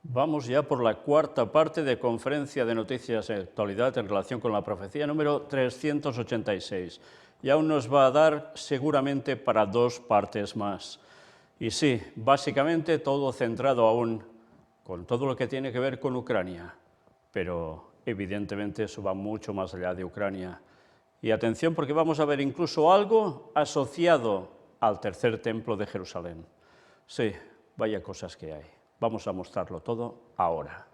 Vamos ya por la cuarta parte de Conferencia de Noticias de Actualidad en relación con la profecía número 386. Y aún nos va a dar seguramente para dos partes más. Y sí, básicamente todo centrado aún con todo lo que tiene que ver con Ucrania. Pero evidentemente eso va mucho más allá de Ucrania. Y atención porque vamos a ver incluso algo asociado al tercer templo de Jerusalén. Sí, vaya cosas que hay. Vamos a mostrarlo todo ahora.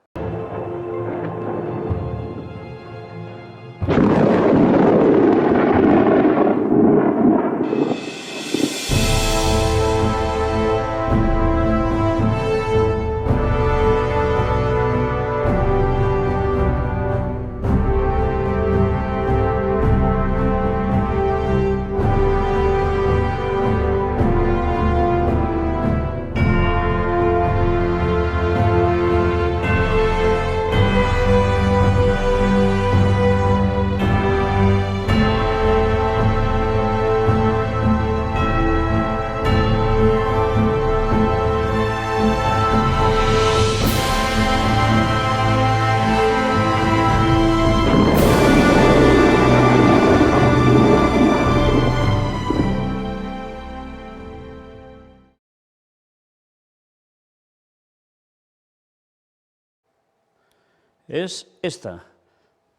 Es esta.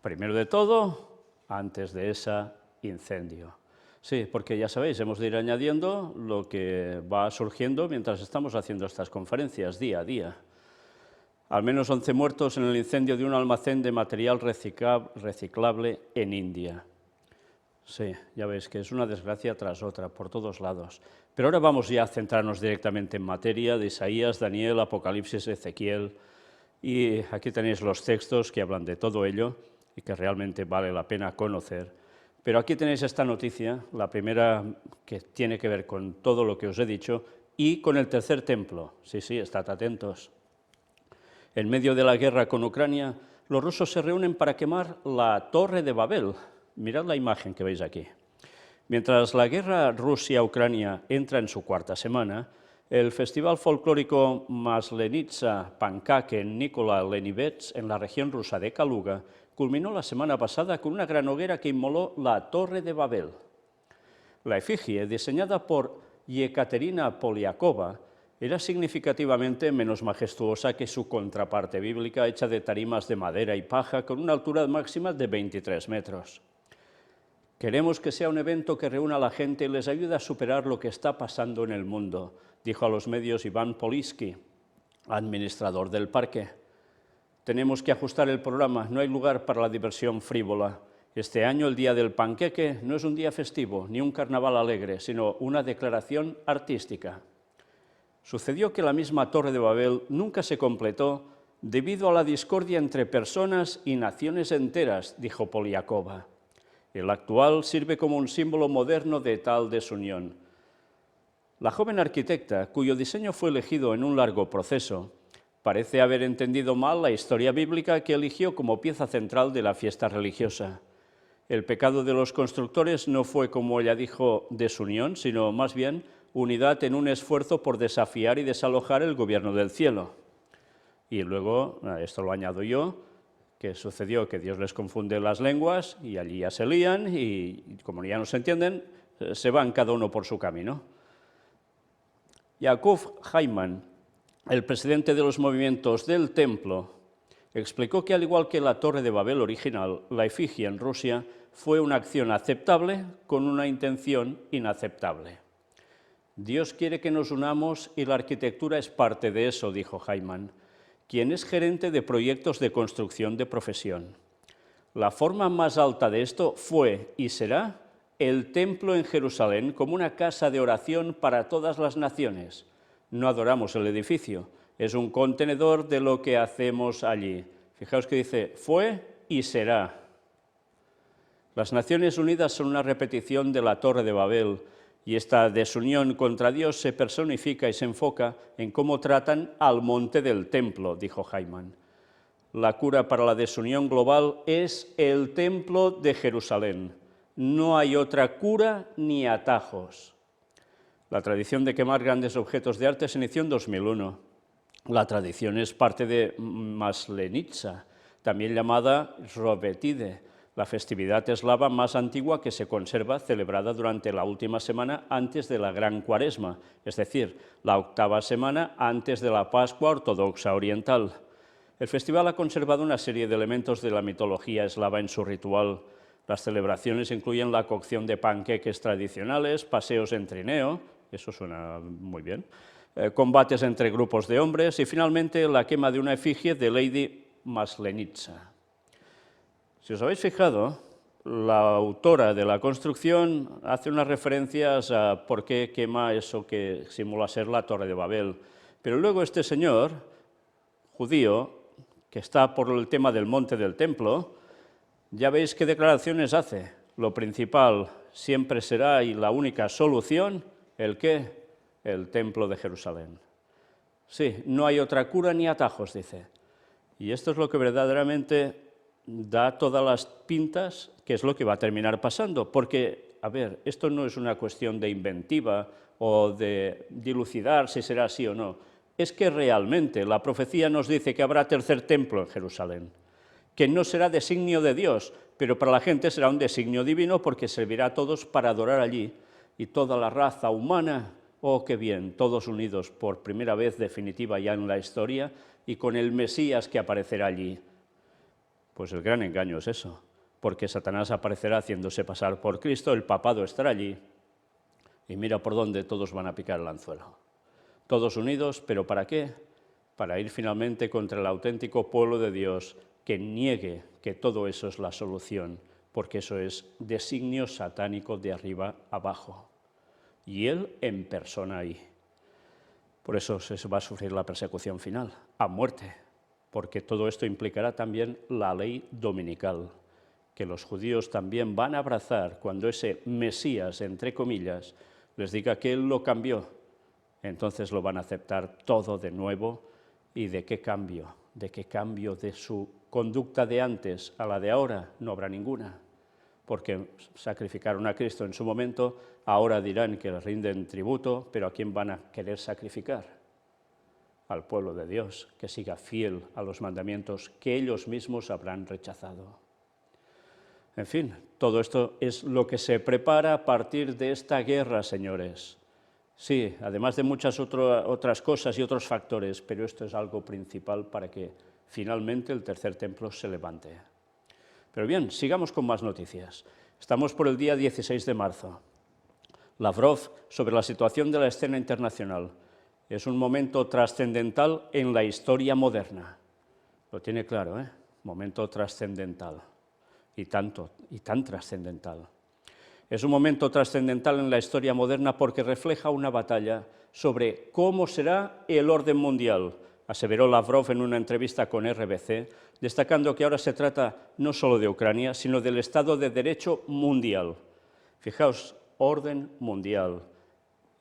Primero de todo, antes de ese incendio. Sí, porque ya sabéis, hemos de ir añadiendo lo que va surgiendo mientras estamos haciendo estas conferencias día a día. Al menos 11 muertos en el incendio de un almacén de material reciclable en India. Sí, ya veis que es una desgracia tras otra, por todos lados. Pero ahora vamos ya a centrarnos directamente en materia de Isaías, Daniel, Apocalipsis, Ezequiel. Y aquí tenéis los textos que hablan de todo ello y que realmente vale la pena conocer. Pero aquí tenéis esta noticia, la primera que tiene que ver con todo lo que os he dicho y con el tercer templo. Sí, estad atentos. En medio de la guerra con Ucrania, los rusos se reúnen para quemar la Torre de Babel. Mirad la imagen que veis aquí. Mientras la guerra Rusia-Ucrania entra en su cuarta semana, el festival folclórico Maslenitsa Pankake en Nikola Lenivets, en la región rusa de Kaluga, culminó la semana pasada con una gran hoguera que inmoló la Torre de Babel. La efigie, diseñada por Yekaterina Poliakova, era significativamente menos majestuosa que su contraparte bíblica, hecha de tarimas de madera y paja, con una altura máxima de 23 metros. Queremos que sea un evento que reúna a la gente y les ayude a superar lo que está pasando en el mundo, dijo a los medios Iván Polisky, administrador del parque. Tenemos que ajustar el programa, no hay lugar para la diversión frívola. Este año el Día del Panqueque no es un día festivo, ni un carnaval alegre, sino una declaración artística. Sucedió que la misma Torre de Babel nunca se completó debido a la discordia entre personas y naciones enteras, dijo Poliakova. El actual sirve como un símbolo moderno de tal desunión. La joven arquitecta, cuyo diseño fue elegido en un largo proceso, parece haber entendido mal la historia bíblica que eligió como pieza central de la fiesta religiosa. El pecado de los constructores no fue, como ella dijo, desunión, sino más bien unidad en un esfuerzo por desafiar y desalojar el gobierno del cielo. Y luego, esto lo añado yo, que sucedió que Dios les confunde las lenguas y allí ya se lían y como ya no se entienden, se van cada uno por su camino. Yakov Heimann, el presidente de los movimientos del templo, explicó que al igual que la Torre de Babel original, la efigie en Rusia fue una acción aceptable con una intención inaceptable. Dios quiere que nos unamos y la arquitectura es parte de eso, dijo Heimann, quien es gerente de proyectos de construcción de profesión. La forma más alta de esto fue y será el templo en Jerusalén como una casa de oración para todas las naciones. No adoramos el edificio, es un contenedor de lo que hacemos allí. Fijaos que dice, fue y será. Las Naciones Unidas son una repetición de la Torre de Babel, y esta desunión contra Dios se personifica y se enfoca en cómo tratan al monte del templo, dijo Heimann. La cura para la desunión global es el templo de Jerusalén. No hay otra cura ni atajos. La tradición de quemar grandes objetos de arte se inició en 2001. La tradición es parte de Maslenitsa, también llamada Rovetide, la festividad eslava más antigua que se conserva, celebrada durante la última semana antes de la Gran Cuaresma, es decir, la octava semana antes de la Pascua ortodoxa oriental. El festival ha conservado una serie de elementos de la mitología eslava en su ritual. Las celebraciones incluyen la cocción de panqueques tradicionales, paseos en trineo, eso suena muy bien, combates entre grupos de hombres y finalmente la quema de una efigie de Lady Maslenitsa. Si os habéis fijado, la autora de la construcción hace unas referencias a por qué quema eso que simula ser la Torre de Babel, pero luego este señor judío, que está por el tema del monte del templo, ya veis qué declaraciones hace. Lo principal siempre será y la única solución, ¿el qué? El templo de Jerusalén. Sí, no hay otra cura ni atajos, dice. Y esto es lo que verdaderamente da todas las pintas que es lo que va a terminar pasando, porque, a ver, esto no es una cuestión de inventiva o de dilucidar si será así o no, es que realmente la profecía nos dice que habrá tercer templo en Jerusalén, que no será designio de Dios, pero para la gente será un designio divino porque servirá a todos para adorar allí, y toda la raza humana, oh, qué bien, todos unidos por primera vez definitiva ya en la historia, y con el Mesías que aparecerá allí. Pues el gran engaño es eso, porque Satanás aparecerá haciéndose pasar por Cristo, el papado estará allí, y mira por dónde todos van a picar el anzuelo. Todos unidos, ¿pero para qué? Para ir finalmente contra el auténtico pueblo de Dios, que niegue que todo eso es la solución, porque eso es designio satánico de arriba abajo. Y él en persona ahí. Por eso se va a sufrir la persecución final, a muerte, porque todo esto implicará también la ley dominical, que los judíos también van a abrazar cuando ese Mesías, entre comillas, les diga que él lo cambió. Entonces lo van a aceptar todo de nuevo. ¿Y de qué cambio? ¿De qué cambio de su conducta de antes a la de ahora? No habrá ninguna, porque sacrificaron a Cristo en su momento, ahora dirán que le rinden tributo, pero ¿a quién van a querer sacrificar? Al pueblo de Dios, que siga fiel a los mandamientos que ellos mismos habrán rechazado. En fin, todo esto es lo que se prepara a partir de esta guerra, señores. Sí, además de muchas otras cosas y otros factores, pero esto es algo principal para que finalmente el tercer templo se levante. Pero bien, sigamos con más noticias. Estamos por el día 16 de marzo. Lavrov sobre la situación de la escena internacional. Es un momento trascendental en la historia moderna. Lo tiene claro, ¿eh? Momento trascendental. Y tan trascendental. Es un momento trascendental en la historia moderna porque refleja una batalla sobre cómo será el orden mundial, aseveró Lavrov en una entrevista con RBC, destacando que ahora se trata no solo de Ucrania, sino del Estado de Derecho mundial. Fijaos, orden mundial.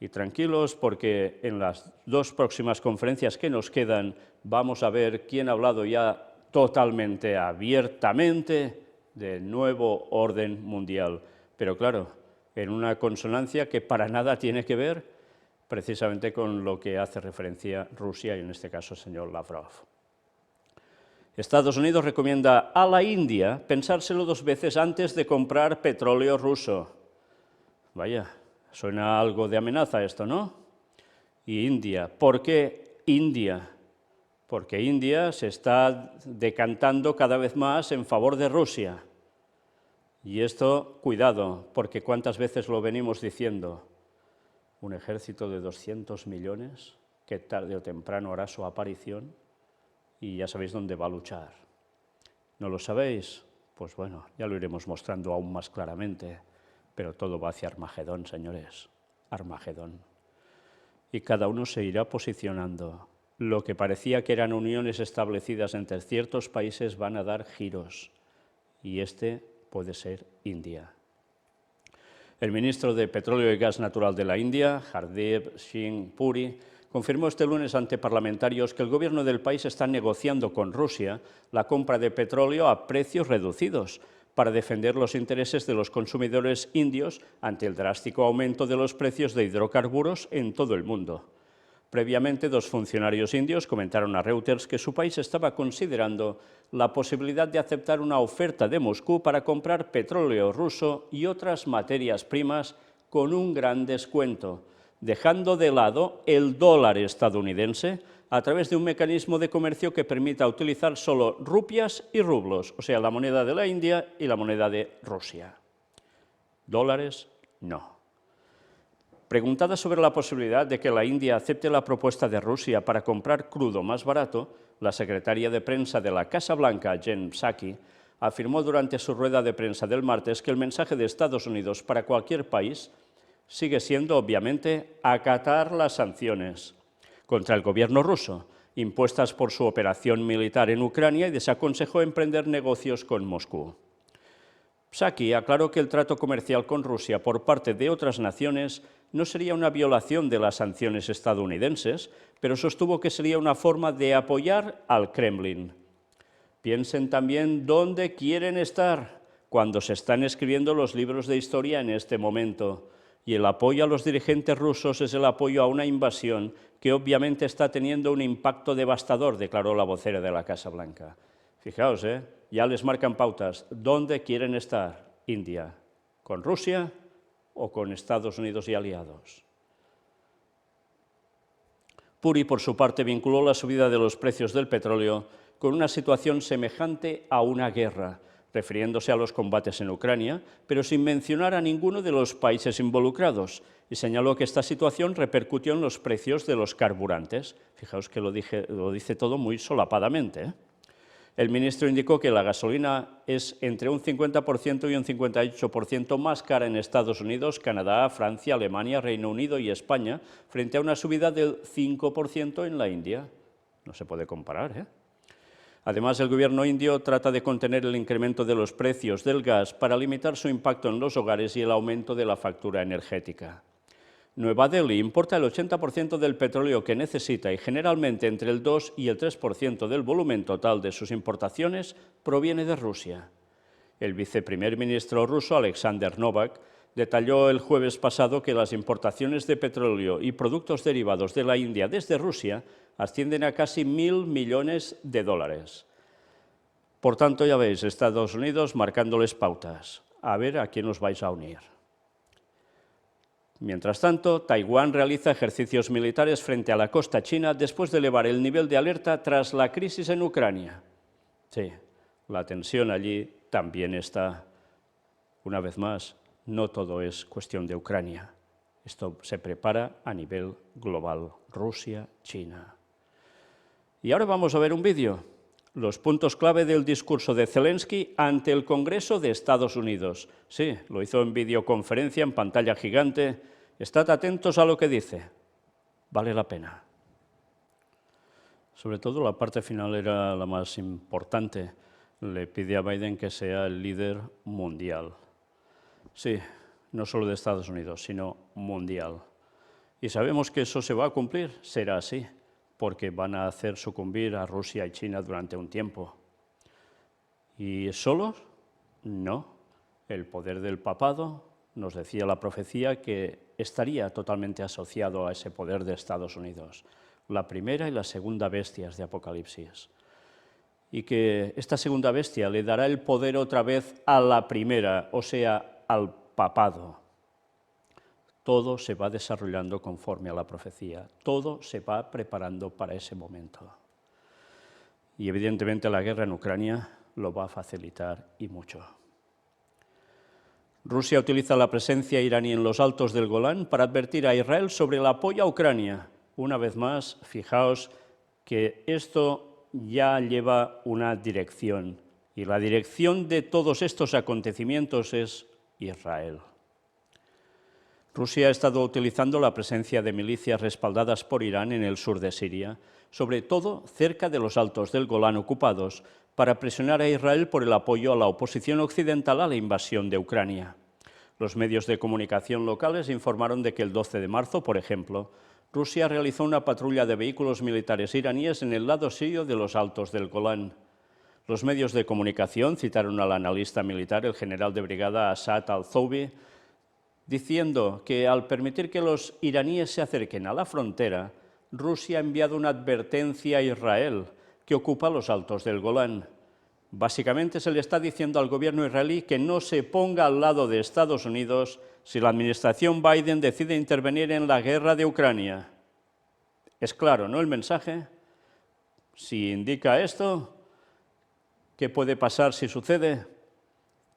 Y tranquilos, porque en las dos próximas conferencias que nos quedan vamos a ver quién ha hablado ya totalmente abiertamente del nuevo orden mundial. Pero claro, en una consonancia que para nada tiene que ver precisamente con lo que hace referencia Rusia y en este caso el señor Lavrov. Estados Unidos recomienda a la India pensárselo 2 veces antes de comprar petróleo ruso. Vaya, suena algo de amenaza esto, ¿no? Y India, ¿por qué India? Porque India se está decantando cada vez más en favor de Rusia. Y esto, cuidado, porque ¿cuántas veces lo venimos diciendo? Un ejército de 200 millones que tarde o temprano hará su aparición y ya sabéis dónde va a luchar. ¿No lo sabéis? Pues bueno, ya lo iremos mostrando aún más claramente, pero todo va hacia Armagedón, señores, Armagedón. Y cada uno se irá posicionando. Lo que parecía que eran uniones establecidas entre ciertos países van a dar giros, y este puede ser India. El ministro de Petróleo y Gas Natural de la India, Hardeep Singh Puri, confirmó este lunes ante parlamentarios que el gobierno del país está negociando con Rusia la compra de petróleo a precios reducidos para defender los intereses de los consumidores indios ante el drástico aumento de los precios de hidrocarburos en todo el mundo. Previamente, dos funcionarios indios comentaron a Reuters que su país estaba considerando la posibilidad de aceptar una oferta de Moscú para comprar petróleo ruso y otras materias primas con un gran descuento, dejando de lado el dólar estadounidense a través de un mecanismo de comercio que permita utilizar solo rupias y rublos, o sea, la moneda de la India y la moneda de Rusia. Dólares, no. Preguntada sobre la posibilidad de que la India acepte la propuesta de Rusia para comprar crudo más barato, la secretaria de prensa de la Casa Blanca, Jen Psaki, afirmó durante su rueda de prensa del martes que el mensaje de Estados Unidos para cualquier país sigue siendo, obviamente, acatar las sanciones contra el gobierno ruso, impuestas por su operación militar en Ucrania, y desaconsejó emprender negocios con Moscú. Psaki aclaró que el trato comercial con Rusia por parte de otras naciones no sería una violación de las sanciones estadounidenses, pero sostuvo que sería una forma de apoyar al Kremlin. Piensen también dónde quieren estar cuando se están escribiendo los libros de historia en este momento. Y el apoyo a los dirigentes rusos es el apoyo a una invasión que obviamente está teniendo un impacto devastador, declaró la vocera de la Casa Blanca. Fijaos, ya les marcan pautas. ¿Dónde quieren estar? India, ¿con Rusia o con Estados Unidos y aliados? Puri, por su parte, vinculó la subida de los precios del petróleo con una situación semejante a una guerra, refiriéndose a los combates en Ucrania, pero sin mencionar a ninguno de los países involucrados, y señaló que esta situación repercutió en los precios de los carburantes. Fijaos que lo dice todo muy solapadamente. El ministro indicó que la gasolina es entre un 50% y un 58% más cara en Estados Unidos, Canadá, Francia, Alemania, Reino Unido y España, frente a una subida del 5% en la India. No se puede comparar, Además, el gobierno indio trata de contener el incremento de los precios del gas para limitar su impacto en los hogares y el aumento de la factura energética. Nueva Delhi importa el 80% del petróleo que necesita y generalmente entre el 2 y el 3% del volumen total de sus importaciones proviene de Rusia. El viceprimer ministro ruso, Alexander Novak, detalló el jueves pasado que las importaciones de petróleo y productos derivados de la India desde Rusia ascienden a casi 1.000 millones de dólares. Por tanto, ya veis, Estados Unidos marcándoles pautas. A ver a quién os vais a unir. Mientras tanto, Taiwán realiza ejercicios militares frente a la costa china después de elevar el nivel de alerta tras la crisis en Ucrania. Sí, la tensión allí también está. Una vez más, no todo es cuestión de Ucrania. Esto se prepara a nivel global. Rusia, China. Y ahora vamos a ver un vídeo. Los puntos clave del discurso de Zelensky ante el Congreso de Estados Unidos. Sí, lo hizo en videoconferencia en pantalla gigante. Estad atentos a lo que dice. Vale la pena. Sobre todo la parte final era la más importante. Le pide a Biden que sea el líder mundial. Sí, no solo de Estados Unidos, sino mundial. Y sabemos que eso se va a cumplir, será así, porque van a hacer sucumbir a Rusia y China durante un tiempo. ¿Y solos? No. El poder del papado, nos decía la profecía, que estaría totalmente asociado a ese poder de Estados Unidos. La primera y la segunda bestias de Apocalipsis. Y que esta segunda bestia le dará el poder otra vez a la primera, o sea, al papado. Todo se va desarrollando conforme a la profecía, todo se va preparando para ese momento. Y evidentemente la guerra en Ucrania lo va a facilitar y mucho. Rusia utiliza la presencia iraní en los altos del Golán para advertir a Israel sobre el apoyo a Ucrania. Una vez más, fijaos que esto ya lleva una dirección, y la dirección de todos estos acontecimientos es Israel. Rusia ha estado utilizando la presencia de milicias respaldadas por Irán en el sur de Siria, sobre todo cerca de los altos del Golán ocupados, para presionar a Israel por el apoyo a la oposición occidental a la invasión de Ucrania. Los medios de comunicación locales informaron de que el 12 de marzo, por ejemplo, Rusia realizó una patrulla de vehículos militares iraníes en el lado sirio de los altos del Golán. Los medios de comunicación citaron al analista militar, el general de brigada Asad al-Zoubi, diciendo que al permitir que los iraníes se acerquen a la frontera, Rusia ha enviado una advertencia a Israel, que ocupa los altos del Golán. Básicamente se le está diciendo al gobierno israelí que no se ponga al lado de Estados Unidos si la administración Biden decide intervenir en la guerra de Ucrania. Es claro, ¿no?, el mensaje. Si indica esto, ¿qué puede pasar si sucede?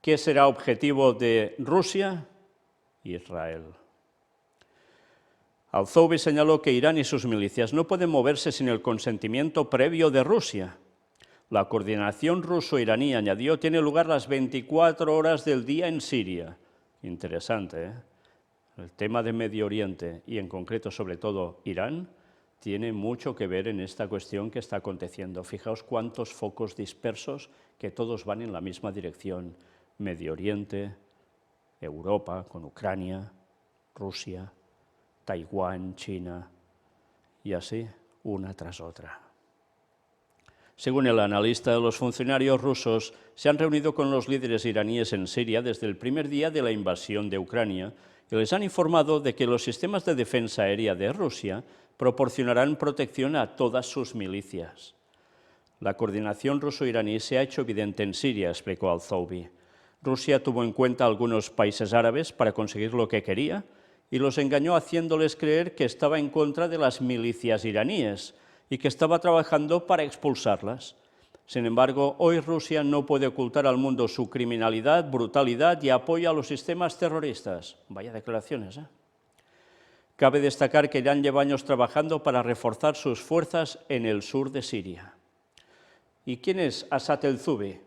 ¿Qué será objetivo de Rusia? Israel. Al-Zoubi señaló que Irán y sus milicias no pueden moverse sin el consentimiento previo de Rusia. La coordinación ruso-iraní, añadió, tiene lugar las 24 horas del día en Siria. Interesante, ¿eh? El tema de Medio Oriente y en concreto, sobre todo, Irán, tiene mucho que ver en esta cuestión que está aconteciendo. Fijaos cuántos focos dispersos que todos van en la misma dirección. Medio Oriente, Europa con Ucrania, Rusia, Taiwán, China, y así una tras otra. Según el analista, los funcionarios rusos se han reunido con los líderes iraníes en Siria desde el primer día de la invasión de Ucrania y les han informado de que los sistemas de defensa aérea de Rusia proporcionarán protección a todas sus milicias. La coordinación ruso-iraní se ha hecho evidente en Siria, explicó Al-Zoubi. Rusia tuvo en cuenta a algunos países árabes para conseguir lo que quería y los engañó haciéndoles creer que estaba en contra de las milicias iraníes y que estaba trabajando para expulsarlas. Sin embargo, hoy Rusia no puede ocultar al mundo su criminalidad, brutalidad y apoyo a los sistemas terroristas. Vaya declaraciones, ¿eh? Cabe destacar que Irán lleva años trabajando para reforzar sus fuerzas en el sur de Siria. ¿Y quién es Asad el-Zoubi?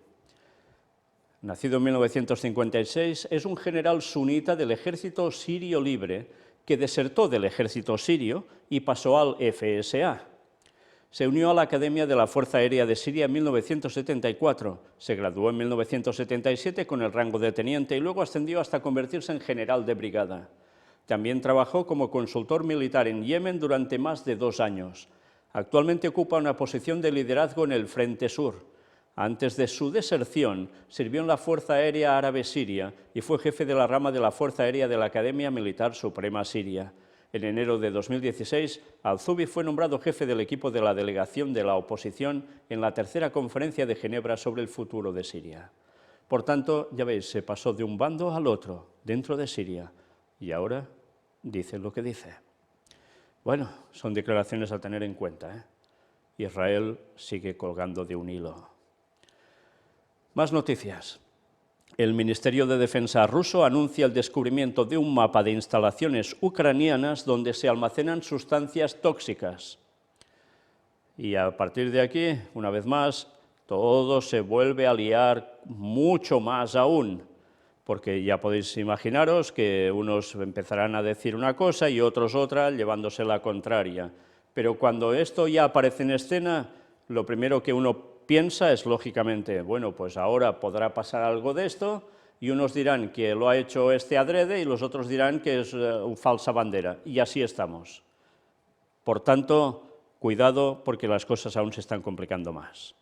Nacido en 1956, es un general sunita del ejército sirio libre que desertó del ejército sirio y pasó al FSA. Se unió a la Academia de la Fuerza Aérea de Siria en 1974, se graduó en 1977 con el rango de teniente y luego ascendió hasta convertirse en general de brigada. También trabajó como consultor militar en Yemen durante más de 2 años. Actualmente ocupa una posición de liderazgo en el Frente Sur. Antes de su deserción, sirvió en la Fuerza Aérea Árabe Siria y fue jefe de la rama de la Fuerza Aérea de la Academia Militar Suprema Siria. En enero de 2016, Al-Zoubi fue nombrado jefe del equipo de la delegación de la oposición en la tercera conferencia de Ginebra sobre el futuro de Siria. Por tanto, ya veis, se pasó de un bando al otro, dentro de Siria, y ahora dice lo que dice. Bueno, son declaraciones a tener en cuenta, ¿eh? Israel sigue colgando de un hilo. Más noticias. El Ministerio de Defensa ruso anuncia el descubrimiento de un mapa de instalaciones ucranianas donde se almacenan sustancias tóxicas. Y a partir de aquí, una vez más, todo se vuelve a liar mucho más aún, porque ya podéis imaginaros que unos empezarán a decir una cosa y otros otra, llevándose la contraria. Pero cuando esto ya aparece en escena, lo primero que uno piensa es, lógicamente, bueno, pues ahora podrá pasar algo de esto, y unos dirán que lo ha hecho este adrede y los otros dirán que es falsa bandera, y así estamos. Por tanto, cuidado, porque las cosas aún se están complicando más.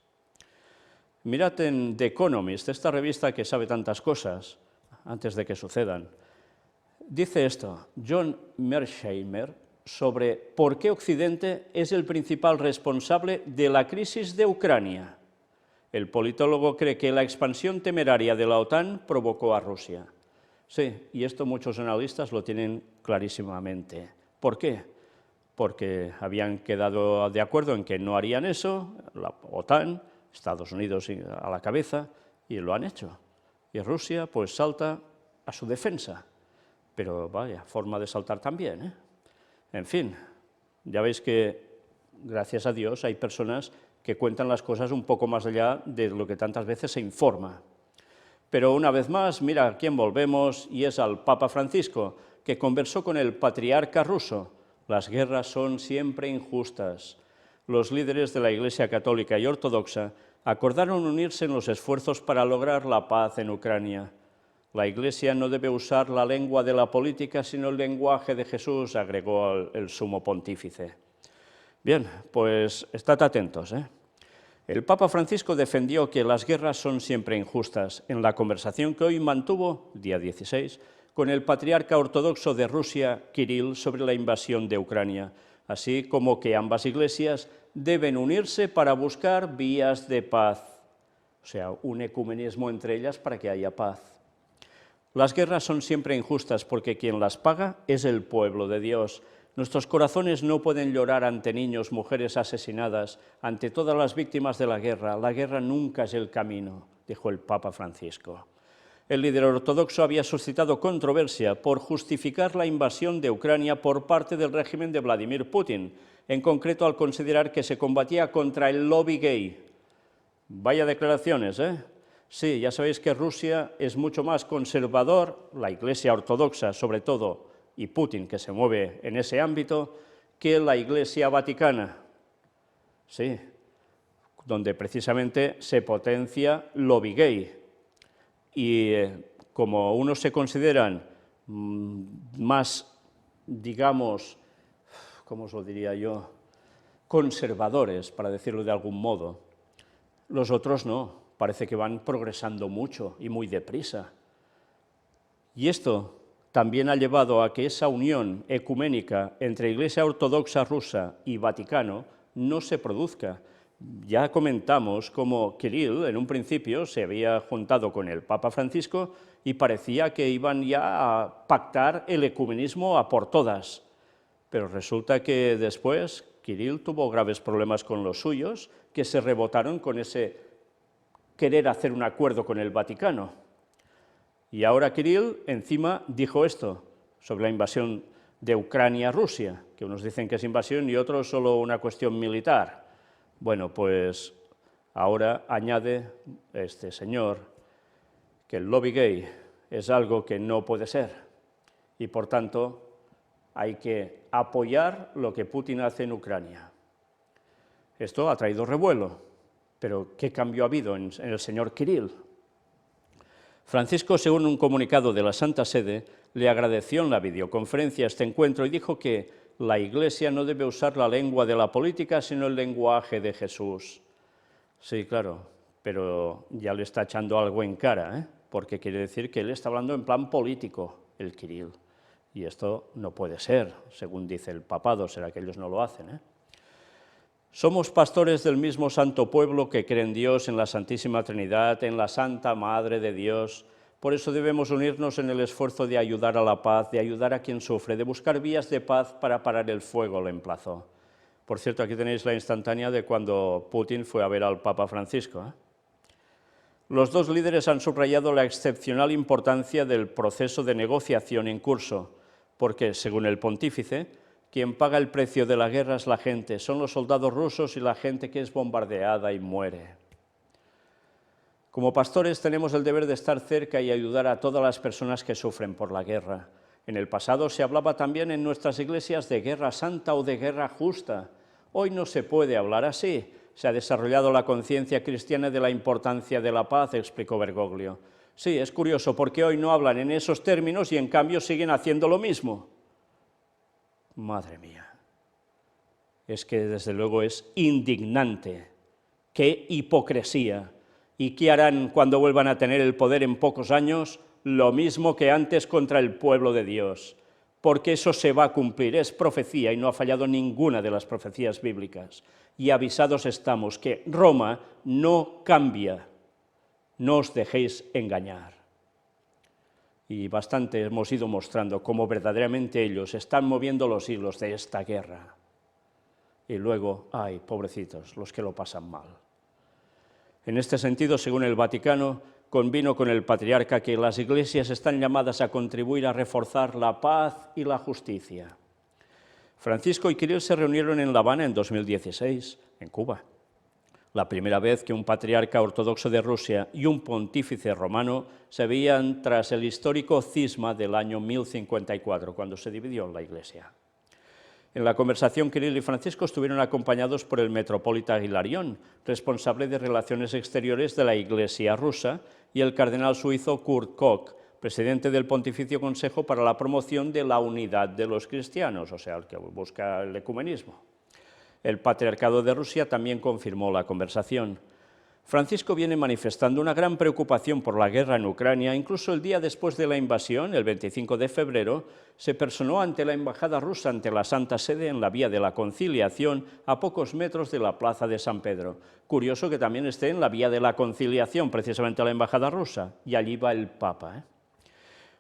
Mirad en The Economist, esta revista que sabe tantas cosas antes de que sucedan. Dice esto, John Mearsheimer, sobre por qué Occidente es el principal responsable de la crisis de Ucrania. El politólogo cree que la expansión temeraria de la OTAN provocó a Rusia. Sí, y esto muchos analistas lo tienen clarísimamente. ¿Por qué? Porque habían quedado de acuerdo en que no harían eso, la OTAN, Estados Unidos a la cabeza, y lo han hecho. Y Rusia pues salta a su defensa. Pero vaya, forma de saltar también, ¿eh? En fin, ya veis que, gracias a Dios, hay personas que cuentan las cosas un poco más allá de lo que tantas veces se informa. Pero una vez más, mira a quién volvemos, y es al Papa Francisco, que conversó con el patriarca ruso. Las guerras son siempre injustas. Los líderes de la Iglesia católica y ortodoxa acordaron unirse en los esfuerzos para lograr la paz en Ucrania. La Iglesia no debe usar la lengua de la política, sino el lenguaje de Jesús, agregó el sumo pontífice. Bien, pues estad atentos, ¿eh? El Papa Francisco defendió que las guerras son siempre injustas en la conversación que hoy mantuvo, día 16, con el patriarca ortodoxo de Rusia, Kirill, sobre la invasión de Ucrania. así como que ambas iglesias deben unirse para buscar vías de paz, o sea, un ecumenismo entre ellas para que haya paz. Las guerras son siempre injustas porque quien las paga es el pueblo de Dios. Nuestros corazones no pueden llorar ante niños, mujeres asesinadas, ante todas las víctimas de la guerra. La guerra nunca es el camino, dijo el Papa Francisco. El líder ortodoxo había suscitado controversia por justificar la invasión de Ucrania por parte del régimen de Vladimir Putin, en concreto al considerar que se combatía contra el lobby gay. Vaya declaraciones, ¿eh? Sí, ya sabéis que Rusia es mucho más conservador, la Iglesia ortodoxa sobre todo, y Putin, que se mueve en ese ámbito, que la Iglesia Vaticana. Sí, donde precisamente se potencia lobby gay. Y como unos se consideran más, digamos, ¿cómo os lo diría yo?, conservadores, para decirlo de algún modo, los otros no, parece que van progresando mucho y muy deprisa. Y esto también ha llevado a que esa unión ecuménica entre Iglesia Ortodoxa rusa y Vaticano no se produzca. Ya comentamos cómo Kirill en un principio se había juntado con el Papa Francisco y parecía que iban ya a pactar el ecumenismo a por todas. Pero resulta que después Kirill tuvo graves problemas con los suyos, que se rebotaron con ese querer hacer un acuerdo con el Vaticano. Y ahora Kirill encima dijo esto sobre la invasión de Ucrania a Rusia, que unos dicen que es invasión y otros solo una cuestión militar. Bueno, pues ahora añade este señor que el lobby gay es algo que no puede ser y por tanto hay que apoyar lo que Putin hace en Ucrania. Esto ha traído revuelo, pero ¿qué cambio ha habido en el señor Kirill? Francisco, según un comunicado de la Santa Sede, le agradeció en la videoconferencia este encuentro y dijo que la Iglesia no debe usar la lengua de la política, sino el lenguaje de Jesús. Sí, claro, pero ya le está echando algo en cara, ¿eh? Porque quiere decir que él está hablando en plan político, el Kirill. Y esto no puede ser, según dice el papado, será que ellos no lo hacen, ¿eh? Somos pastores del mismo santo pueblo que cree en Dios, en la Santísima Trinidad, en la Santa Madre de Dios. Por eso debemos unirnos en el esfuerzo de ayudar a la paz, de ayudar a quien sufre, de buscar vías de paz para parar el fuego, le emplazó. Por cierto, aquí tenéis la instantánea de cuando Putin fue a ver al Papa Francisco, ¿eh? Los dos líderes han subrayado la excepcional importancia del proceso de negociación en curso, porque, según el pontífice, quien paga el precio de la guerra es la gente, son los soldados rusos y la gente que es bombardeada y muere. Como pastores tenemos el deber de estar cerca y ayudar a todas las personas que sufren por la guerra. En el pasado se hablaba también en nuestras iglesias de guerra santa o de guerra justa. Hoy no se puede hablar así. Se ha desarrollado la conciencia cristiana de la importancia de la paz, explicó Bergoglio. Sí, es curioso porque hoy no hablan en esos términos y en cambio siguen haciendo lo mismo. Madre mía, es que desde luego es indignante. ¡Qué hipocresía! ¿Y qué harán cuando vuelvan a tener el poder en pocos años? Lo mismo que antes contra el pueblo de Dios, porque eso se va a cumplir, es profecía y no ha fallado ninguna de las profecías bíblicas. Y avisados estamos que Roma no cambia, no os dejéis engañar. Y bastante hemos ido mostrando cómo verdaderamente ellos están moviendo los hilos de esta guerra. Y luego, ay, pobrecitos, los que lo pasan mal. En este sentido, según el Vaticano, convino con el patriarca que las iglesias están llamadas a contribuir a reforzar la paz y la justicia. Francisco y Kirill se reunieron en La Habana en 2016, en Cuba. La primera vez que un patriarca ortodoxo de Rusia y un pontífice romano se veían tras el histórico cisma del año 1054, cuando se dividió la Iglesia. En la conversación, Kirill y Francisco estuvieron acompañados por el metropolita Hilarión, responsable de Relaciones Exteriores de la Iglesia rusa, y el cardenal suizo Kurt Koch, presidente del Pontificio Consejo para la Promoción de la Unidad de los Cristianos, o sea, el que busca el ecumenismo. El Patriarcado de Rusia también confirmó la conversación. Francisco viene manifestando una gran preocupación por la guerra en Ucrania. Incluso el día después de la invasión, el 25 de febrero, se personó ante la embajada rusa ante la Santa Sede en la Vía de la Conciliación, a pocos metros de la Plaza de San Pedro. Curioso que también esté en la Vía de la Conciliación, precisamente la embajada rusa, y allí va el Papa.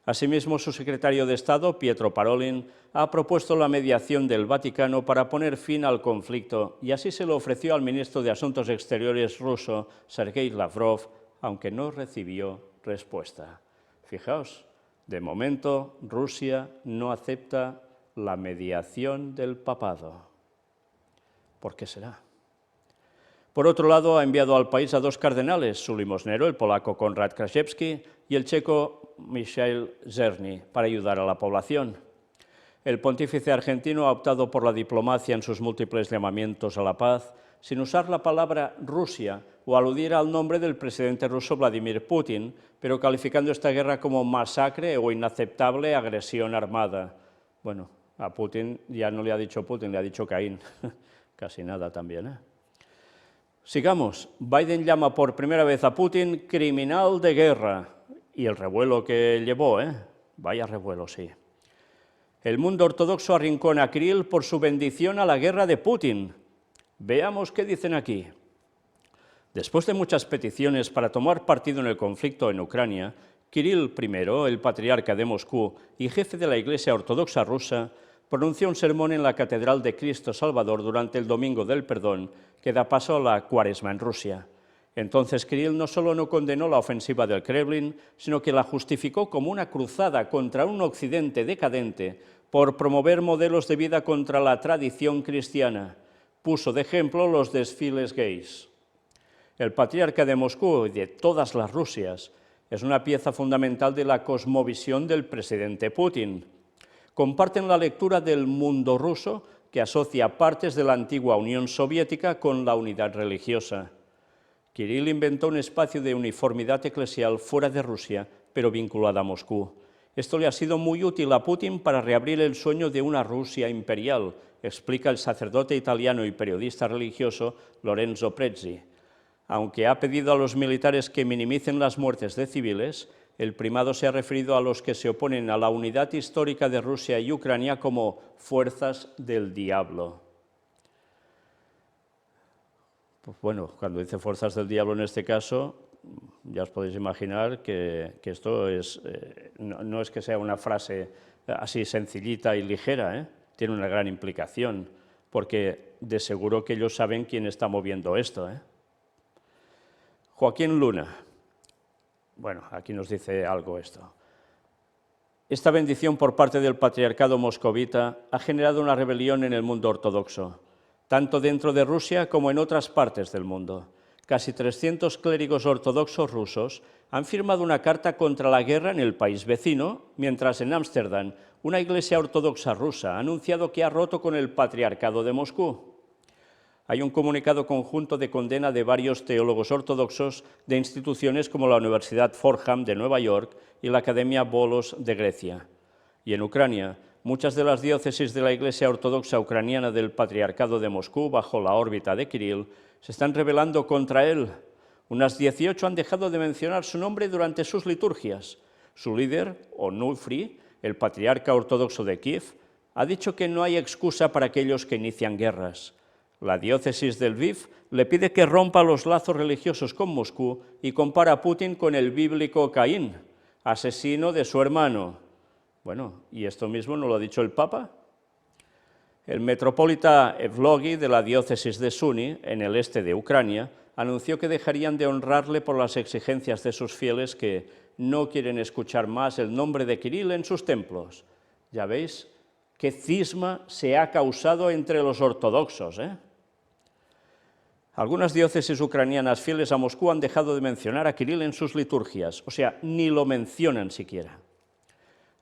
Asimismo, su secretario de Estado, Pietro Parolin, ha propuesto la mediación del Vaticano para poner fin al conflicto y así se lo ofreció al ministro de Asuntos Exteriores ruso, Sergei Lavrov, aunque no recibió respuesta. Fijaos, de momento Rusia no acepta la mediación del papado. ¿Por qué será? Por otro lado, ha enviado al país a dos cardenales, su limosnero, el polaco Konrad Kraszewski, y el checo Michael Czerny, para ayudar a la población. El pontífice argentino ha optado por la diplomacia en sus múltiples llamamientos a la paz, sin usar la palabra Rusia o aludir al nombre del presidente ruso Vladimir Putin, pero calificando esta guerra como masacre o inaceptable agresión armada. Bueno, a Putin ya no le ha dicho Putin, le ha dicho Caín. Casi nada también, ¿eh? Sigamos. Biden llama por primera vez a Putin criminal de guerra. Y el revuelo que llevó, vaya revuelo, sí. El mundo ortodoxo arrincona a Kirill por su bendición a la guerra de Putin. Veamos qué dicen aquí. Después de muchas peticiones para tomar partido en el conflicto en Ucrania, Kirill I, el patriarca de Moscú y jefe de la Iglesia Ortodoxa rusa, pronunció un sermón en la Catedral de Cristo Salvador durante el Domingo del Perdón, que da paso a la Cuaresma en Rusia. Entonces Kirill no solo no condenó la ofensiva del Kremlin, sino que la justificó como una cruzada contra un occidente decadente por promover modelos de vida contra la tradición cristiana. Puso de ejemplo los desfiles gays. El patriarca de Moscú y de todas las Rusias es una pieza fundamental de la cosmovisión del presidente Putin. Comparten la lectura del mundo ruso que asocia partes de la antigua Unión Soviética con la unidad religiosa. Kirill inventó un espacio de uniformidad eclesial fuera de Rusia, pero vinculada a Moscú. Esto le ha sido muy útil a Putin para reabrir el sueño de una Rusia imperial, explica el sacerdote italiano y periodista religioso Lorenzo Prezzi. Aunque ha pedido a los militares que minimicen las muertes de civiles, el primado se ha referido a los que se oponen a la unidad histórica de Rusia y Ucrania como fuerzas del diablo. Pues bueno, cuando dice fuerzas del diablo en este caso, ya os podéis imaginar que esto es, no es que sea una frase así sencillita y ligera, tiene una gran implicación, porque de seguro que ellos saben quién está moviendo esto. Joaquín Luna, bueno, aquí nos dice algo esto. Esta bendición por parte del patriarcado moscovita ha generado una rebelión en el mundo ortodoxo, tanto dentro de Rusia como en otras partes del mundo. Casi 300 clérigos ortodoxos rusos han firmado una carta contra la guerra en el país vecino, mientras en Ámsterdam una iglesia ortodoxa rusa ha anunciado que ha roto con el patriarcado de Moscú. Hay un comunicado conjunto de condena de varios teólogos ortodoxos de instituciones como la Universidad Fordham de Nueva York y la Academia Volos de Grecia. Y en Ucrania, muchas de las diócesis de la Iglesia Ortodoxa Ucraniana del Patriarcado de Moscú, bajo la órbita de Kirill, se están rebelando contra él. Unas 18 han dejado de mencionar su nombre durante sus liturgias. Su líder, Onufri, el patriarca ortodoxo de Kiev, ha dicho que no hay excusa para aquellos que inician guerras. La diócesis de Lviv le pide que rompa los lazos religiosos con Moscú y compara a Putin con el bíblico Caín, asesino de su hermano. Bueno, ¿y esto mismo no lo ha dicho el Papa? El metropolita Evlogi de la diócesis de Sumy, en el este de Ucrania, anunció que dejarían de honrarle por las exigencias de sus fieles que no quieren escuchar más el nombre de Kirill en sus templos. Ya veis qué cisma se ha causado entre los ortodoxos, Algunas diócesis ucranianas fieles a Moscú han dejado de mencionar a Kirill en sus liturgias, o sea, ni lo mencionan siquiera.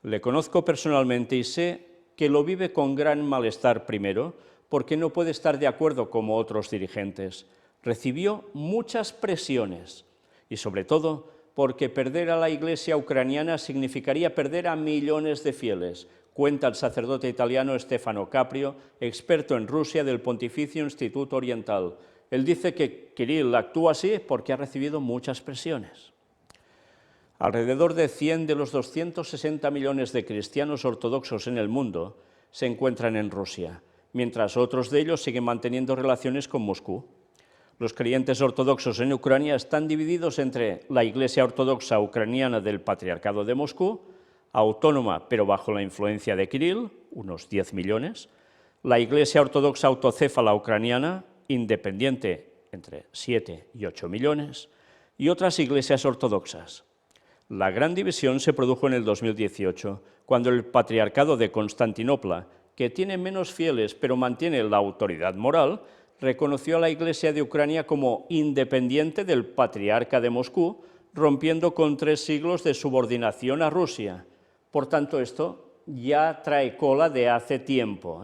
Le conozco personalmente y sé que lo vive con gran malestar primero, porque no puede estar de acuerdo como otros dirigentes. Recibió muchas presiones y sobre todo porque perder a la Iglesia ucraniana significaría perder a millones de fieles, cuenta el sacerdote italiano Stefano Caprio, experto en Rusia del Pontificio Instituto Oriental. Él dice que Kirill actúa así porque ha recibido muchas presiones. Alrededor de 100 de los 260 millones de cristianos ortodoxos en el mundo se encuentran en Rusia, mientras otros de ellos siguen manteniendo relaciones con Moscú. Los creyentes ortodoxos en Ucrania están divididos entre la Iglesia Ortodoxa Ucraniana del Patriarcado de Moscú, autónoma pero bajo la influencia de Kirill, unos 10 millones, la Iglesia Ortodoxa Autocéfala Ucraniana, independiente, entre 7 y 8 millones, y otras iglesias ortodoxas. La gran división se produjo en el 2018, cuando el Patriarcado de Constantinopla, que tiene menos fieles pero mantiene la autoridad moral, reconoció a la Iglesia de Ucrania como independiente del Patriarca de Moscú, rompiendo con 3 siglos de subordinación a Rusia. Por tanto, esto ya trae cola de hace tiempo.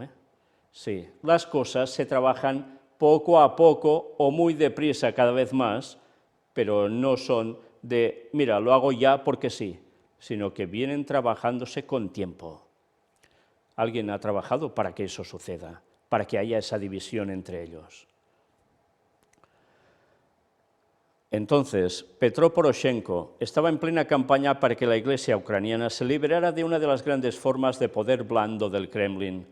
Sí, las cosas se trabajan poco a poco o muy deprisa cada vez más, pero no son de, mira, lo hago ya porque sí, sino que vienen trabajándose con tiempo. Alguien ha trabajado para que eso suceda, para que haya esa división entre ellos. Entonces, Petro Poroshenko estaba en plena campaña para que la Iglesia ucraniana se liberara de una de las grandes formas de poder blando del Kremlin.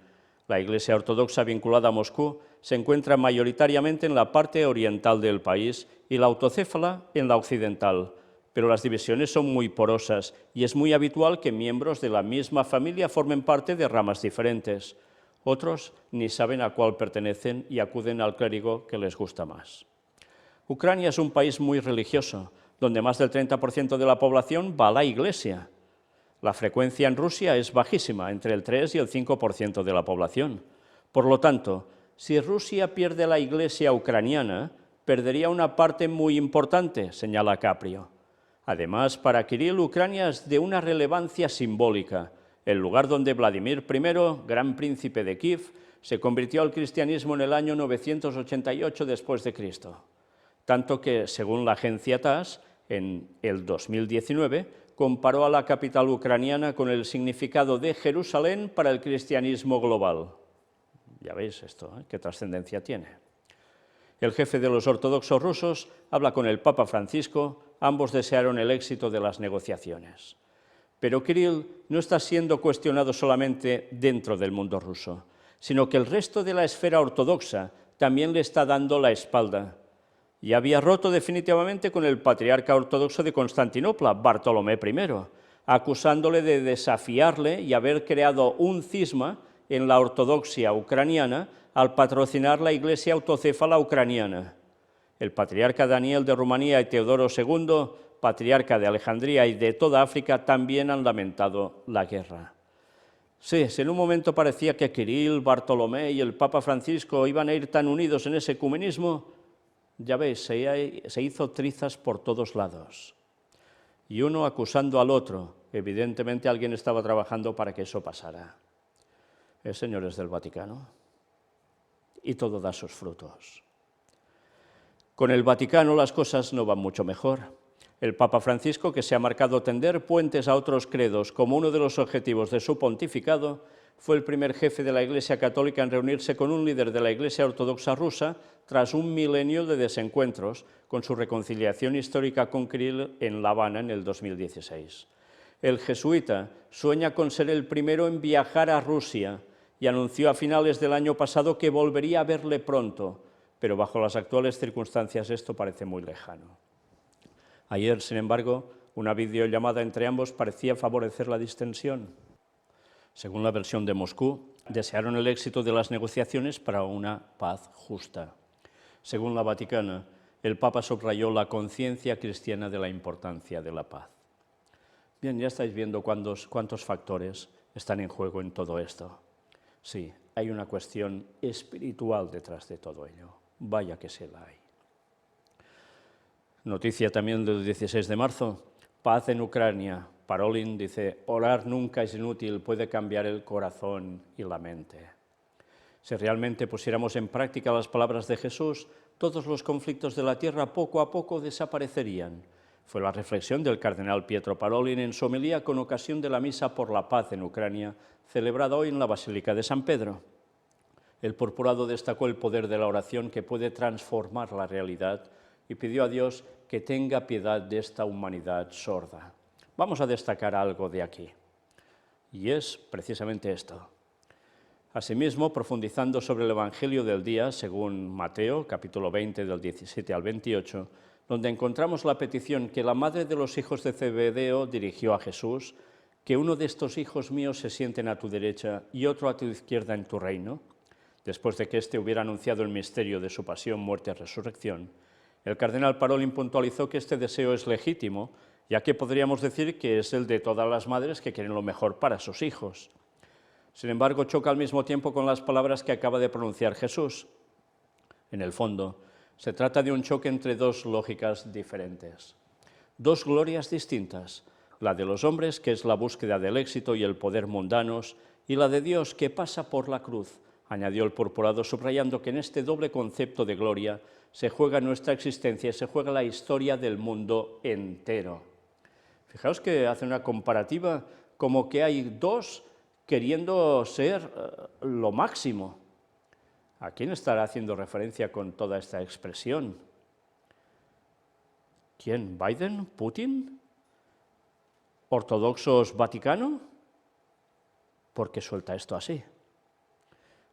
La Iglesia ortodoxa vinculada a Moscú se encuentra mayoritariamente en la parte oriental del país y la autocéfala en la occidental, pero las divisiones son muy porosas y es muy habitual que miembros de la misma familia formen parte de ramas diferentes. Otros ni saben a cuál pertenecen y acuden al clérigo que les gusta más. Ucrania es un país muy religioso, donde más del 30% de la población va a la iglesia. La frecuencia en Rusia es bajísima, entre el 3 y el 5% de la población. Por lo tanto, si Rusia pierde la iglesia ucraniana, perdería una parte muy importante, señala Caprio. Además, para Kirill, Ucrania es de una relevancia simbólica, el lugar donde Vladimir I, gran príncipe de Kiev, se convirtió al cristianismo en el año 988 después de Cristo. Tanto que, según la agencia TASS, en el 2019, comparó a la capital ucraniana con el significado de Jerusalén para el cristianismo global. Ya veis esto, qué trascendencia tiene. El jefe de los ortodoxos rusos habla con el Papa Francisco, ambos desearon el éxito de las negociaciones. Pero Kirill no está siendo cuestionado solamente dentro del mundo ruso, sino que el resto de la esfera ortodoxa también le está dando la espalda. Y había roto definitivamente con el patriarca ortodoxo de Constantinopla, Bartolomé I, acusándole de desafiarle y haber creado un cisma en la ortodoxia ucraniana al patrocinar la Iglesia Autocéfala ucraniana. El patriarca Daniel de Rumanía y Teodoro II, patriarca de Alejandría y de toda África, también han lamentado la guerra. Sí, si en un momento parecía que Kirill, Bartolomé y el Papa Francisco iban a ir tan unidos en ese ecumenismo, ya veis, se hizo trizas por todos lados. Y uno acusando al otro, evidentemente alguien estaba trabajando para que eso pasara. Señores del Vaticano. Y todo da sus frutos. Con el Vaticano las cosas no van mucho mejor. El Papa Francisco, que se ha marcado tender puentes a otros credos como uno de los objetivos de su pontificado, fue el primer jefe de la Iglesia Católica en reunirse con un líder de la Iglesia Ortodoxa rusa tras un milenio de desencuentros con su reconciliación histórica con Kirill en La Habana en el 2016. El jesuita sueña con ser el primero en viajar a Rusia y anunció a finales del año pasado que volvería a verle pronto, pero bajo las actuales circunstancias esto parece muy lejano. Ayer, sin embargo, una videollamada entre ambos parecía favorecer la distensión. Según la versión de Moscú, desearon el éxito de las negociaciones para una paz justa. Según la Vaticana, el Papa subrayó la conciencia cristiana de la importancia de la paz. Bien, ya estáis viendo cuántos factores están en juego en todo esto. Sí, hay una cuestión espiritual detrás de todo ello. Vaya que se la hay. Noticia también del 16 de marzo. Paz en Ucrania. Parolin dice, orar nunca es inútil, puede cambiar el corazón y la mente. Si realmente pusiéramos en práctica las palabras de Jesús, todos los conflictos de la tierra poco a poco desaparecerían. Fue la reflexión del cardenal Pietro Parolin en su homilía con ocasión de la Misa por la Paz en Ucrania, celebrada hoy en la Basílica de San Pedro. El purpurado destacó el poder de la oración que puede transformar la realidad y pidió a Dios que tenga piedad de esta humanidad sorda. Vamos a destacar algo de aquí, y es precisamente esto. Asimismo, profundizando sobre el Evangelio del día, según Mateo, capítulo 20, del 17 al 28, donde encontramos la petición que la madre de los hijos de Zebedeo dirigió a Jesús, que uno de estos hijos míos se sienten a tu derecha y otro a tu izquierda en tu reino. Después de que éste hubiera anunciado el misterio de su pasión, muerte y resurrección, el cardenal Parolin puntualizó que este deseo es legítimo, ya que podríamos decir que es el de todas las madres que quieren lo mejor para sus hijos. Sin embargo, choca al mismo tiempo con las palabras que acaba de pronunciar Jesús. En el fondo, se trata de un choque entre dos lógicas diferentes, dos glorias distintas, la de los hombres, que es la búsqueda del éxito y el poder mundanos, y la de Dios, que pasa por la cruz, añadió el purpurado, subrayando que en este doble concepto de gloria se juega nuestra existencia y se juega la historia del mundo entero. Fijaos que hace una comparativa como que hay dos queriendo ser lo máximo. ¿A quién estará haciendo referencia con toda esta expresión? ¿Quién? ¿Biden? ¿Putin? ¿Ortodoxos Vaticano? ¿Por qué suelta esto así?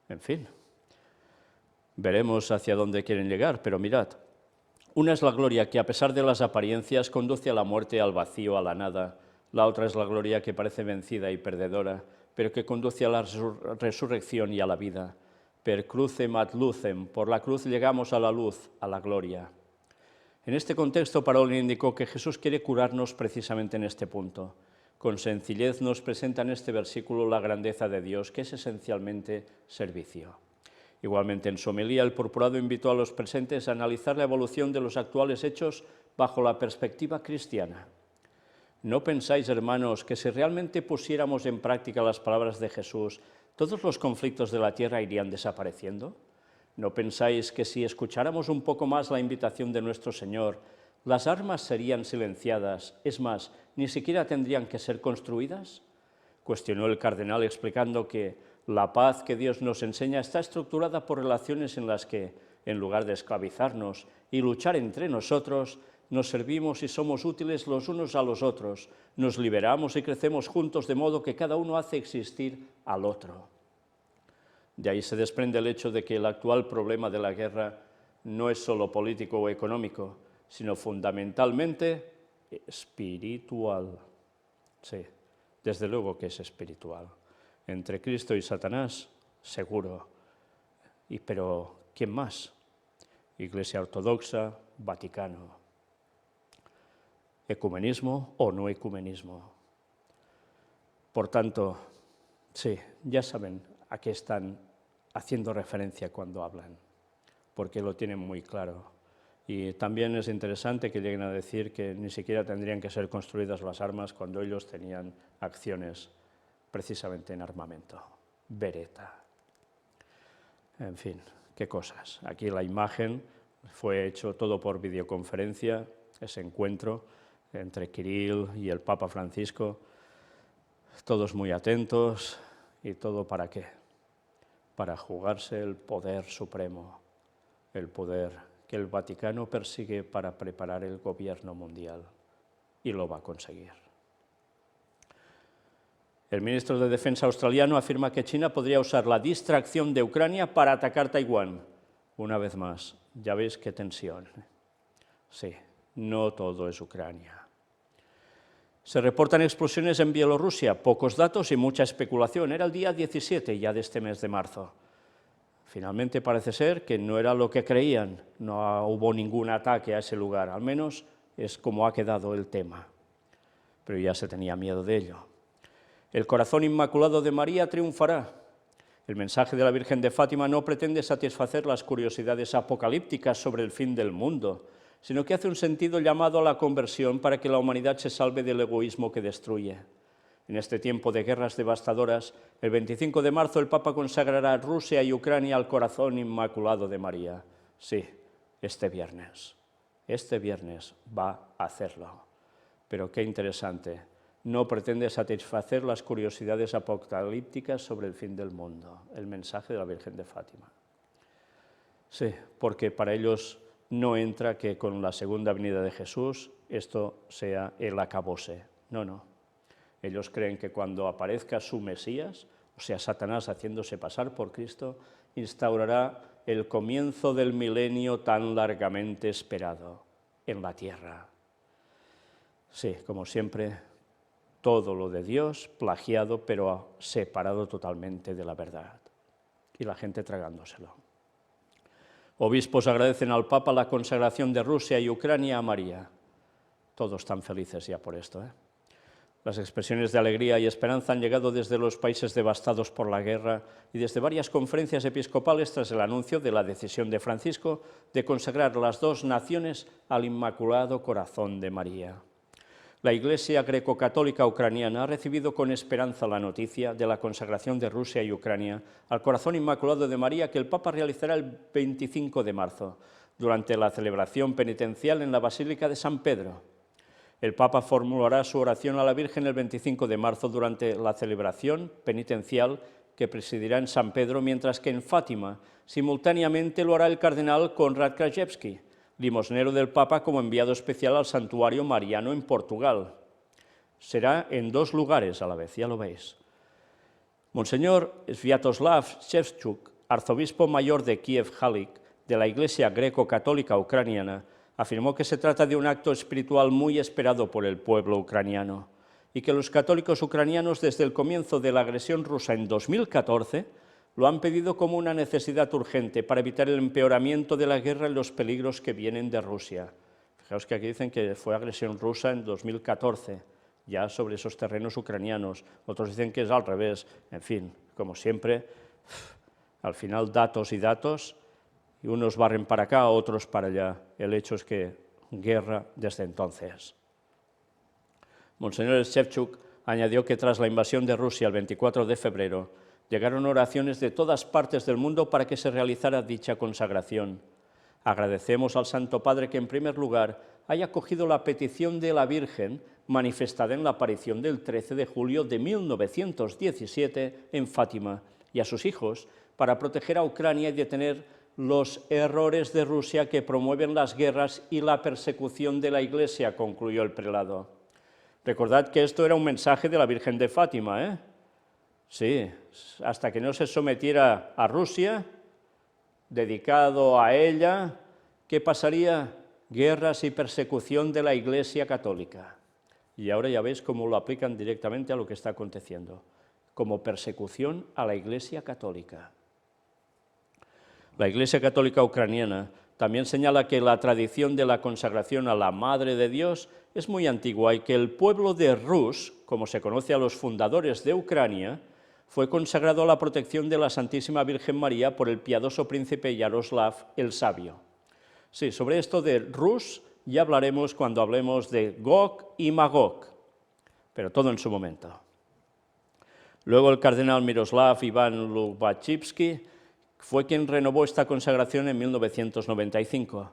En fin, veremos hacia dónde quieren llegar, pero mirad, una es la gloria que a pesar de las apariencias conduce a la muerte, al vacío, a la nada. La otra es la gloria que parece vencida y perdedora, pero que conduce a la resurrección y a la vida. Per crucem ad lucem, por la cruz llegamos a la luz, a la gloria. En este contexto, Parolin indicó que Jesús quiere curarnos precisamente en este punto. Con sencillez nos presenta en este versículo la grandeza de Dios, que es esencialmente servicio. Igualmente, en su homilía, el purpurado invitó a los presentes a analizar la evolución de los actuales hechos bajo la perspectiva cristiana. ¿No pensáis, hermanos, que si realmente pusiéramos en práctica las palabras de Jesús, todos los conflictos de la tierra irían desapareciendo? ¿No pensáis que si escucháramos un poco más la invitación de nuestro Señor, las armas serían silenciadas, es más, ni siquiera tendrían que ser construidas? Cuestionó el cardenal explicando que la paz que Dios nos enseña está estructurada por relaciones en las que, en lugar de esclavizarnos y luchar entre nosotros, nos servimos y somos útiles los unos a los otros, nos liberamos y crecemos juntos de modo que cada uno hace existir al otro. De ahí se desprende el hecho de que el actual problema de la guerra no es solo político o económico, sino fundamentalmente espiritual. Sí, desde luego que es espiritual. Entre Cristo y Satanás, seguro. Pero, ¿quién más? Iglesia Ortodoxa, Vaticano. ¿Ecumenismo o no ecumenismo? Por tanto, sí, ya saben a qué están haciendo referencia cuando hablan, porque lo tienen muy claro. Y también es interesante que lleguen a decir que ni siquiera tendrían que ser construidas las armas cuando ellos tenían acciones precisamente en armamento. Beretta. En fin, qué cosas. Aquí la imagen fue hecho todo por videoconferencia, ese encuentro entre Kirill y el Papa Francisco, todos muy atentos, y todo ¿para qué? Para jugarse el poder supremo, el poder que el Vaticano persigue para preparar el gobierno mundial, y lo va a conseguir. El ministro de Defensa australiano afirma que China podría usar la distracción de Ucrania para atacar Taiwán. Una vez más, ya veis qué tensión. Sí, no todo es Ucrania. Se reportan explosiones en Bielorrusia, pocos datos y mucha especulación. Era el día 17 ya de este mes de marzo. Finalmente parece ser que no era lo que creían, no hubo ningún ataque a ese lugar, al menos es como ha quedado el tema. Pero ya se tenía miedo de ello. El corazón inmaculado de María triunfará. El mensaje de la Virgen de Fátima no pretende satisfacer las curiosidades apocalípticas sobre el fin del mundo, sino que hace un sentido llamado a la conversión para que la humanidad se salve del egoísmo que destruye. En este tiempo de guerras devastadoras, el 25 de marzo el Papa consagrará Rusia y Ucrania al corazón inmaculado de María. Sí, este viernes va a hacerlo. Pero qué interesante, no pretende satisfacer las curiosidades apocalípticas sobre el fin del mundo, el mensaje de la Virgen de Fátima. Sí, porque para ellos no entra que con la segunda venida de Jesús esto sea el acabose. No, no. Ellos creen que cuando aparezca su Mesías, o sea, Satanás haciéndose pasar por Cristo, instaurará el comienzo del milenio tan largamente esperado en la tierra. Sí, como siempre, todo lo de Dios plagiado, pero separado totalmente de la verdad. Y la gente tragándoselo. Obispos agradecen al Papa la consagración de Rusia y Ucrania a María. Todos están felices ya por esto, ¿eh? Las expresiones de alegría y esperanza han llegado desde los países devastados por la guerra y desde varias conferencias episcopales tras el anuncio de la decisión de Francisco de consagrar las dos naciones al Inmaculado Corazón de María. La Iglesia greco-católica ucraniana ha recibido con esperanza la noticia de la consagración de Rusia y Ucrania al Corazón Inmaculado de María que el Papa realizará el 25 de marzo, durante la celebración penitencial en la Basílica de San Pedro. El Papa formulará su oración a la Virgen el 25 de marzo durante la celebración penitencial que presidirá en San Pedro, mientras que en Fátima simultáneamente lo hará el cardenal Konrad Krajewski, limosnero del Papa como enviado especial al santuario mariano en Portugal. Será en dos lugares a la vez, ya lo veis. Monseñor Sviatoslav Shevchuk, arzobispo mayor de Kiev-Halik, de la Iglesia greco-católica ucraniana, afirmó que se trata de un acto espiritual muy esperado por el pueblo ucraniano y que los católicos ucranianos desde el comienzo de la agresión rusa en 2014 lo han pedido como una necesidad urgente para evitar el empeoramiento de la guerra y los peligros que vienen de Rusia. Fijaos que aquí dicen que fue agresión rusa en 2014, ya sobre esos terrenos ucranianos. Otros dicen que es al revés. En fin, como siempre, al final datos y datos, y unos barren para acá, otros para allá. El hecho es que guerra desde entonces. Monseñor Shevchuk añadió que tras la invasión de Rusia el 24 de febrero, llegaron oraciones de todas partes del mundo para que se realizara dicha consagración. Agradecemos al Santo Padre que, en primer lugar, haya acogido la petición de la Virgen manifestada en la aparición del 13 de julio de 1917 en Fátima, y a sus hijos para proteger a Ucrania y detener los errores de Rusia que promueven las guerras y la persecución de la Iglesia, concluyó el prelado. Recordad que esto era un mensaje de la Virgen de Fátima, ¿eh? Sí, hasta que no se sometiera a Rusia, dedicado a ella, ¿qué pasaría? Guerras y persecución de la Iglesia católica. Y ahora ya veis cómo lo aplican directamente a lo que está aconteciendo, como persecución a la Iglesia católica. La Iglesia Católica Ucraniana también señala que la tradición de la consagración a la Madre de Dios es muy antigua y que el pueblo de Rus, como se conoce a los fundadores de Ucrania, fue consagrado a la protección de la Santísima Virgen María por el piadoso príncipe Yaroslav el Sabio. Sí, sobre esto de Rus ya hablaremos cuando hablemos de Gog y Magog, pero todo en su momento. Luego el cardenal Miroslav Iván Lubachivsky fue quien renovó esta consagración en 1995.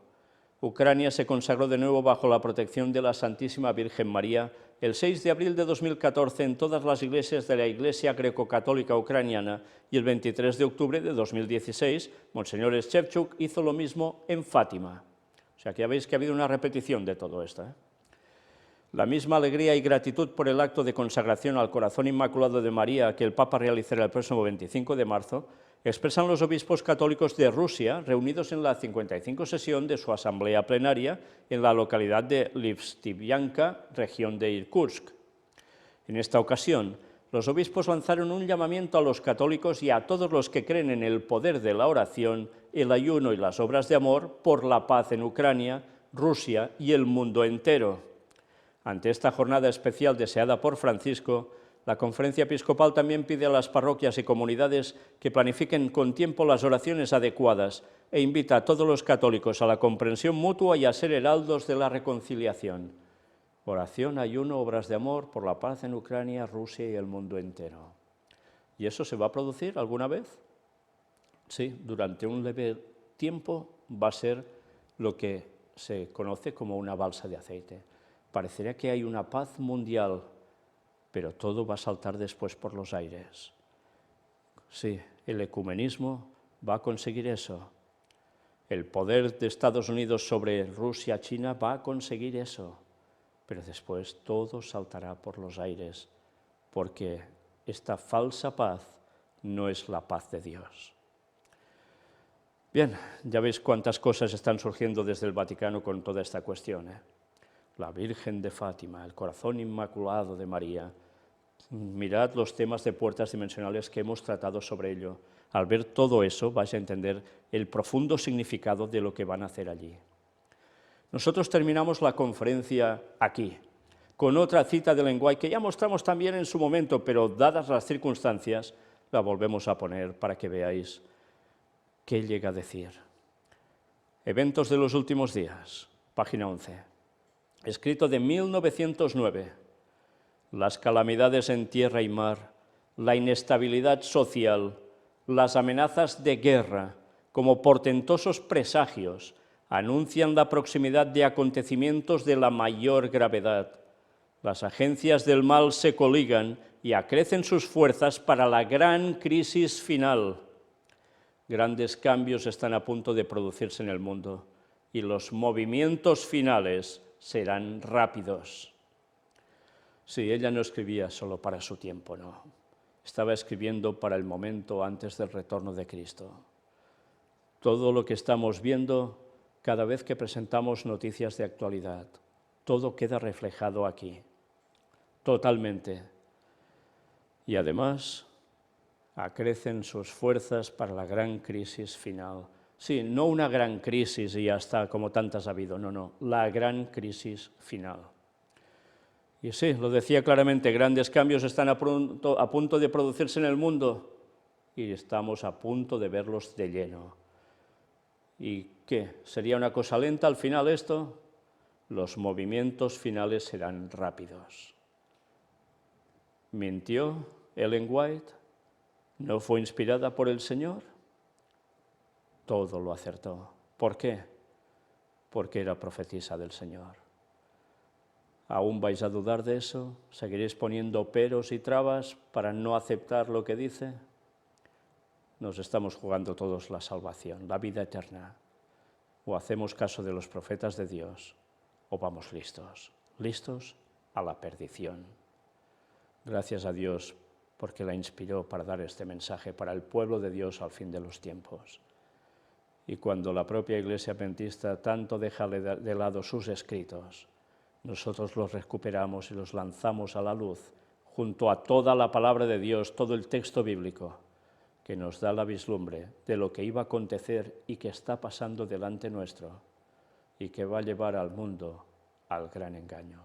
Ucrania se consagró de nuevo bajo la protección de la Santísima Virgen María el 6 de abril de 2014 en todas las iglesias de la Iglesia Greco-Católica Ucraniana, y el 23 de octubre de 2016, Monseñor Shevchuk hizo lo mismo en Fátima. O sea que ya veis que ha habido una repetición de todo esto, ¿eh? La misma alegría y gratitud por el acto de consagración al Corazón Inmaculado de María que el Papa realizará el próximo 25 de marzo expresan los obispos católicos de Rusia reunidos en la 55 sesión de su asamblea plenaria en la localidad de Listvianka, región de Irkutsk. En esta ocasión, los obispos lanzaron un llamamiento a los católicos y a todos los que creen en el poder de la oración, el ayuno y las obras de amor por la paz en Ucrania, Rusia y el mundo entero. Ante esta jornada especial deseada por Francisco, la Conferencia Episcopal también pide a las parroquias y comunidades que planifiquen con tiempo las oraciones adecuadas e invita a todos los católicos a la comprensión mutua y a ser heraldos de la reconciliación. Oración, ayuno, obras de amor por la paz en Ucrania, Rusia y el mundo entero. ¿Y eso se va a producir alguna vez? Sí, durante un leve tiempo va a ser lo que se conoce como una balsa de aceite. Parecería que hay una paz mundial pero todo va a saltar después por los aires. Sí, el ecumenismo va a conseguir eso. El poder de Estados Unidos sobre Rusia, China, va a conseguir eso. Pero después todo saltará por los aires, porque esta falsa paz no es la paz de Dios. Bien, ya veis cuántas cosas están surgiendo desde el Vaticano con toda esta cuestión. La Virgen de Fátima, el corazón inmaculado de María. Mirad los temas de puertas dimensionales que hemos tratado sobre ello. Al ver todo eso vais a entender el profundo significado de lo que van a hacer allí. Nosotros terminamos la conferencia aquí, con otra cita de lenguaje que ya mostramos también en su momento, pero dadas las circunstancias, la volvemos a poner para que veáis qué llega a decir. Eventos de los últimos días, página 11. Escrito de 1909. Las calamidades en tierra y mar, la inestabilidad social, las amenazas de guerra, como portentosos presagios, anuncian la proximidad de acontecimientos de la mayor gravedad. Las agencias del mal se coligan y acrecen sus fuerzas para la gran crisis final. Grandes cambios están a punto de producirse en el mundo y los movimientos finales serán rápidos. Sí, ella no escribía solo para su tiempo, no. Estaba escribiendo para el momento antes del retorno de Cristo. Todo lo que estamos viendo cada vez que presentamos noticias de actualidad, todo queda reflejado aquí, totalmente. Y además, acrecen sus fuerzas para la gran crisis final. Sí, no una gran crisis y ya está, como tantas ha habido, no, la gran crisis final. Y sí, lo decía claramente, grandes cambios están a punto de producirse en el mundo y estamos a punto de verlos de lleno. ¿Y qué? ¿Sería una cosa lenta al final esto? Los movimientos finales serán rápidos. ¿Mintió Ellen White? ¿No fue inspirada por el Señor? Todo lo acertó. ¿Por qué? Porque era profetisa del Señor. ¿Aún vais a dudar de eso? ¿Seguiréis poniendo peros y trabas para no aceptar lo que dice? Nos estamos jugando todos la salvación, la vida eterna. O hacemos caso de los profetas de Dios, o vamos listos a la perdición. Gracias a Dios porque la inspiró para dar este mensaje para el pueblo de Dios al fin de los tiempos. Y cuando la propia Iglesia Adventista tanto deja de lado sus escritos, nosotros los recuperamos y los lanzamos a la luz, junto a toda la palabra de Dios, todo el texto bíblico, que nos da la vislumbre de lo que iba a acontecer y que está pasando delante nuestro, y que va a llevar al mundo al gran engaño.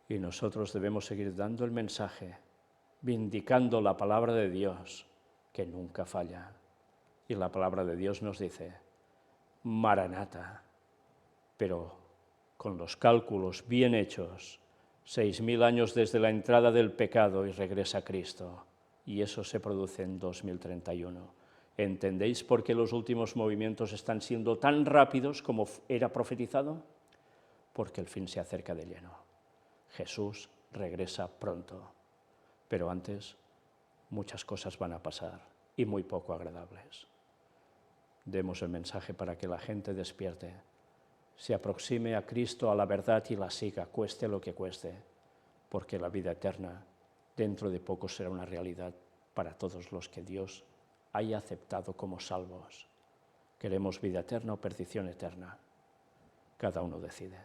Y nosotros debemos seguir dando el mensaje, vindicando la palabra de Dios, que nunca falla. Y la palabra de Dios nos dice, Maranata, pero con los cálculos bien hechos, 6.000 años desde la entrada del pecado y regresa Cristo, y eso se produce en 2031. ¿Entendéis por qué los últimos movimientos están siendo tan rápidos como era profetizado? Porque el fin se acerca de lleno. Jesús regresa pronto, pero antes muchas cosas van a pasar y muy poco agradables. Demos el mensaje para que la gente despierte, se aproxime a Cristo, a la verdad y la siga, cueste lo que cueste, porque la vida eterna dentro de poco será una realidad para todos los que Dios haya aceptado como salvos. ¿Queremos vida eterna o perdición eterna? Cada uno decide.